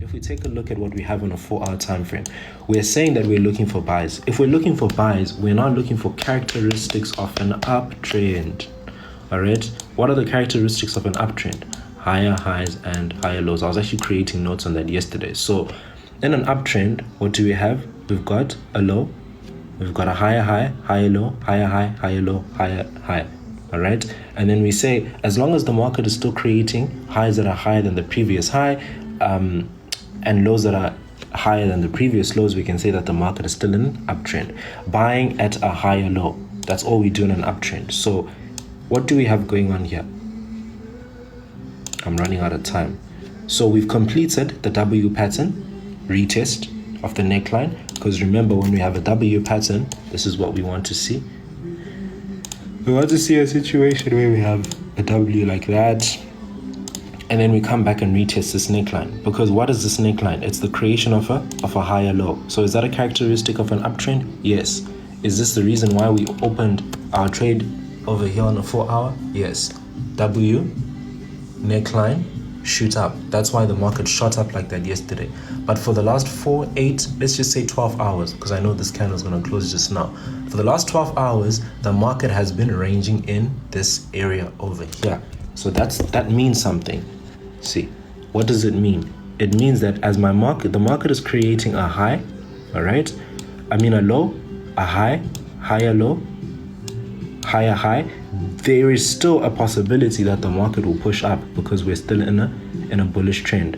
if we take a look at what we have on a 4-hour time frame, we're saying that we're looking for buys. If we're looking for buys, we're not looking for characteristics of an uptrend. All right, what are the characteristics of an uptrend? Higher highs and higher lows. I was actually creating notes on that yesterday. So in an uptrend, what do we have? We've got a low, we've got a higher high, higher low, higher high, higher low, higher high. All right, and then we say as long as the market is still creating highs that are higher than the previous high, and lows that are higher than the previous lows, we can say that the market is still in an uptrend. Buying at a higher low, that's all we do in an uptrend. So what do we have going on here? I'm running out of time. So we've completed the W pattern retest of the neckline, because remember, when we have a W pattern, this is what we want to see. We want to see a situation where we have a W like that, and then we come back and retest this neckline. Because what is this neckline? It's the creation of a higher low. So is that a characteristic of an uptrend? Yes. Is this the reason why we opened our trade over here on a 4-hour? Yes. W, neckline, shoot up. That's why the market shot up like that yesterday. But for the last 4, 8, let's just say 12 hours, because I know this candle is going to close just now. For the last 12 hours, the market has been ranging in this area over here. So that means something. See, what does it mean? It means that as the market is creating a high, all right? I mean a low, a high, higher low, higher high. There is still a possibility that the market will push up because we're still in a bullish trend.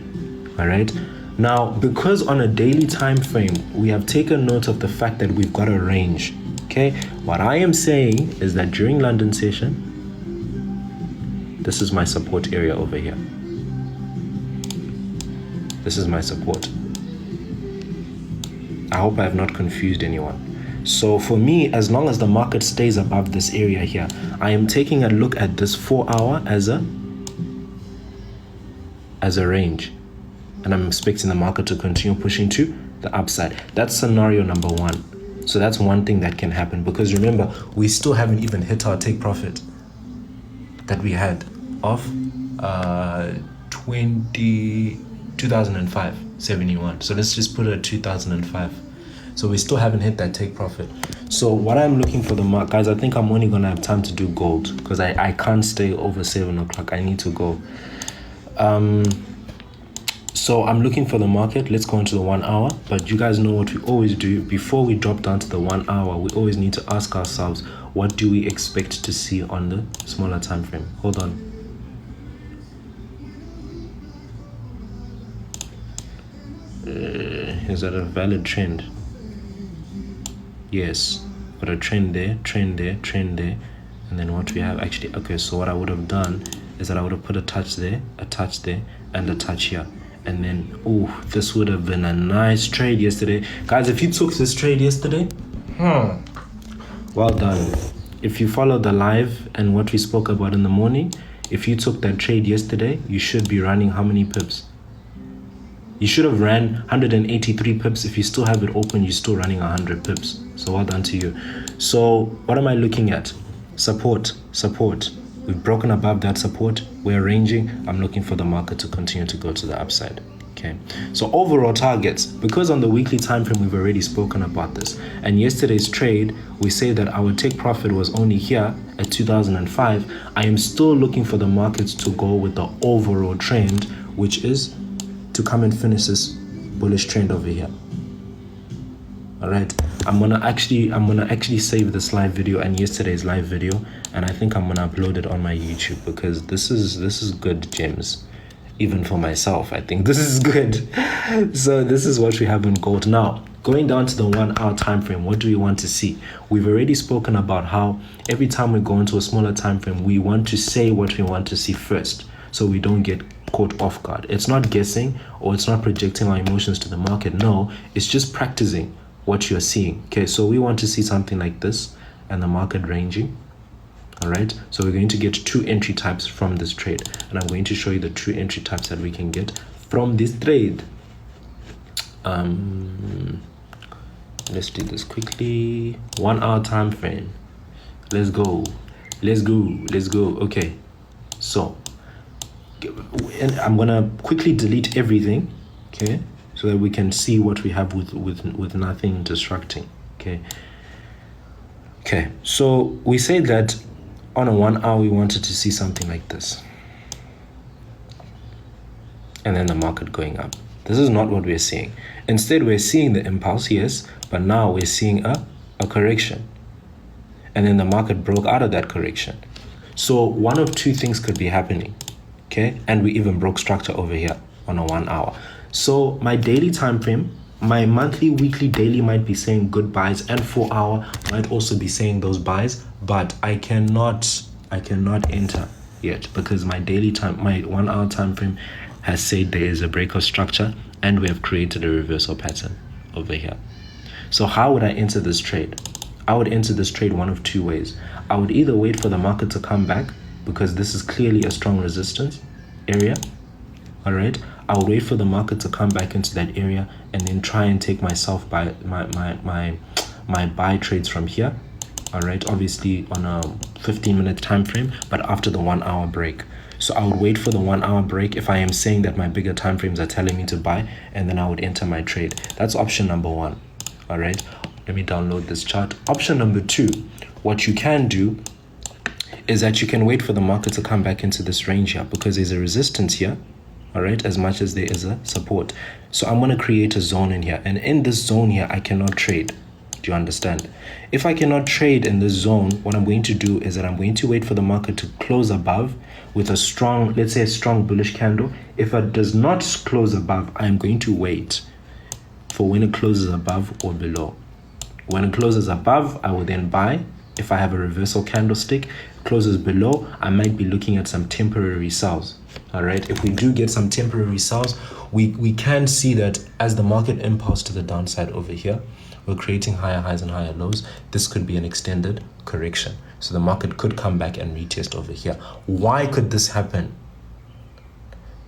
All right. Now, because on a daily time frame, we have taken note of the fact that we've got a range. Okay. What I am saying is that during London session, this is my support area over here. This is my support. I hope I have not confused anyone. So for me, as long as the market stays above this area here, I am taking a look at this 4-hour as a range. And I'm expecting the market to continue pushing to the upside. That's scenario number 1. So that's one thing that can happen, because remember, we still haven't even hit our take profit that we had of 2005, 71. So let's just put it at 2005. So we still haven't hit that take profit. So what I'm looking for the market, guys, I think I'm only going to have time to do gold, because I can't stay over 7 o'clock. I need to go. So I'm looking for the market. Let's go into the 1 hour. But you guys know what we always do. Before we drop down to the 1 hour, we always need to ask ourselves, what do we expect to see on the smaller time frame? Hold on. Is that a valid trend? Yes, but a trend there, trend there, trend there. And then what we have actually, okay, so what I would have done is that I would have put a touch there, and a touch here. And then, oh, this would have been a nice trade yesterday. Guys, if you took this trade yesterday, well done. If you followed the live and what we spoke about in the morning, if you took that trade yesterday, you should be running how many pips? You should have ran 183 pips. If you still have it open, you're still running 100 pips. So well done to you. So what am I looking at? Support. We've broken above that support. We're ranging. I'm looking for the market to continue to go to the upside. Okay. So overall targets, because on the weekly time frame, we've already spoken about this. And yesterday's trade, we say that our take profit was only here at 2005. I am still looking for the markets to go with the overall trend, which is to come and finish this bullish trend over here. All right, I'm gonna actually save this live video and yesterday's live video, and I think I'm gonna upload it on my YouTube, because this is good gems, even for myself. I think this is good. So this is what we have in gold. Now going down to the 1 hour time frame, what do we want to see? We've already spoken about how every time we go into a smaller time frame, we want to say what we want to see first, so we don't get caught off guard. It's not guessing, or it's not projecting our emotions to the market. No, it's just practicing what you're seeing. Okay, so we want to see something like this and the market ranging. All right, so we're going to get 2 entry types from this trade, and I'm going to show you the 2 entry types that we can get from this trade. Let's do this quickly. 1 hour time frame. Let's go. Okay, so and I'm gonna quickly delete everything okay, so that we can see what we have with nothing distracting. Okay, so we say that on a 1 hour we wanted to see something like this, and then the market going up. This is not what we're seeing. Instead, we're seeing the impulse, yes, but now we're seeing a correction, and then the market broke out of that correction. So one of two things could be happening, okay? And we even broke structure over here on a 1 hour. So my daily time frame, my monthly, weekly, daily might be saying good buys, and 4 hour might also be saying those buys, but I cannot enter yet because my daily time, my 1 hour time frame has said there is a break of structure and we have created a reversal pattern over here. So how would I enter this trade? I would enter this trade one of two ways. I would either wait for the market to come back because this is clearly a strong resistance area. All right. I would wait for the market to come back into that area and then try and take myself by my buy trades from here. All right. Obviously on a 15-minute time frame, but after the 1 hour break. So I would wait for the 1 hour break if I am saying that my bigger time frames are telling me to buy, and then I would enter my trade. That's option number one. All right. Let me download this chart. Option number two, what you can do is that you can wait for the market to come back into this range here because there's a resistance here, all right, as much as there is a support. So I'm going to create a zone in here, and in this zone here, I cannot trade. Do you understand? If I cannot trade in this zone, what I'm going to do is that I'm going to wait for the market to close above with a strong, let's say a strong bullish candle. If it does not close above, I'm going to wait for when it closes above or below. When it closes above, I will then buy. If I have a reversal candlestick, closes below, I might be looking at some temporary sells. All right. If we do get some temporary sells, we can see that as the market impulse to the downside over here, we're creating higher highs and higher lows. This could be an extended correction. So the market could come back and retest over here. Why could this happen?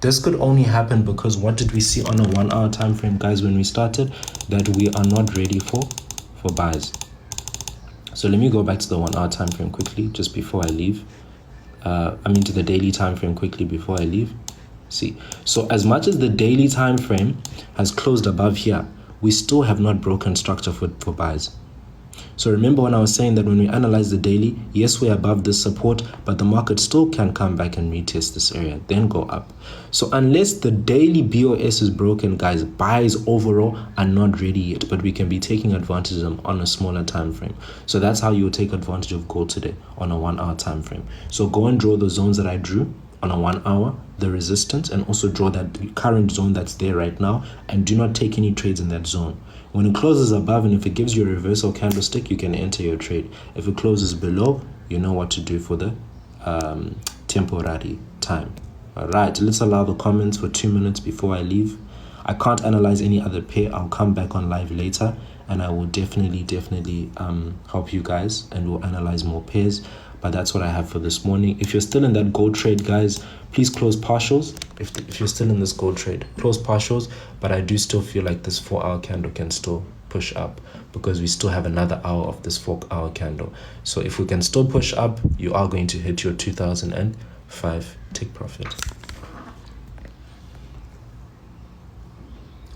This could only happen because what did we see on a 1 hour time frame, guys, when we started? That we are not ready for buys. So let me go back to the 1 hour time frame quickly just before I leave. To the daily time frame quickly before I leave. See, so as much as the daily time frame has closed above here, we still have not broken structure for buys. So remember when I was saying that when we analyze the daily, yes, we're above this support, but the market still can come back and retest this area, then go up. So unless the daily BOS is broken, guys, buys overall are not ready yet, but we can be taking advantage of them on a smaller time frame. So that's how you will take advantage of gold today on a 1 hour time frame. So go and draw the zones that I drew on a 1 hour, the resistance, and also draw that current zone that's there right now, and do not take any trades in that zone. When it closes above, and if it gives you a reversal candlestick, you can enter your trade. If it closes below, you know what to do for the temporary time. All right, let's allow the comments for 2 minutes before I leave. I can't analyze any other pair. I'll come back on live later, and I will definitely help you guys, and we'll analyze more pairs. But that's what I have for this morning. If you're still in that gold trade, guys, please close partials. If you're still in this gold trade, close partials. But I do still feel like this 4 hour candle can still push up because we still have another hour of this 4 hour candle. So if we can still push up, you are going to hit your 2005 take profit.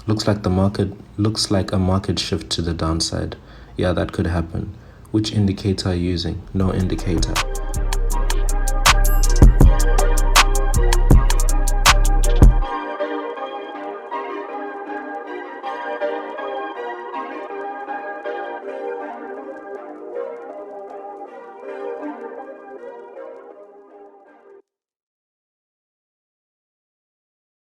Looks like a market shift to the downside. Yeah, that could happen. Which indicator are you using? No indicator.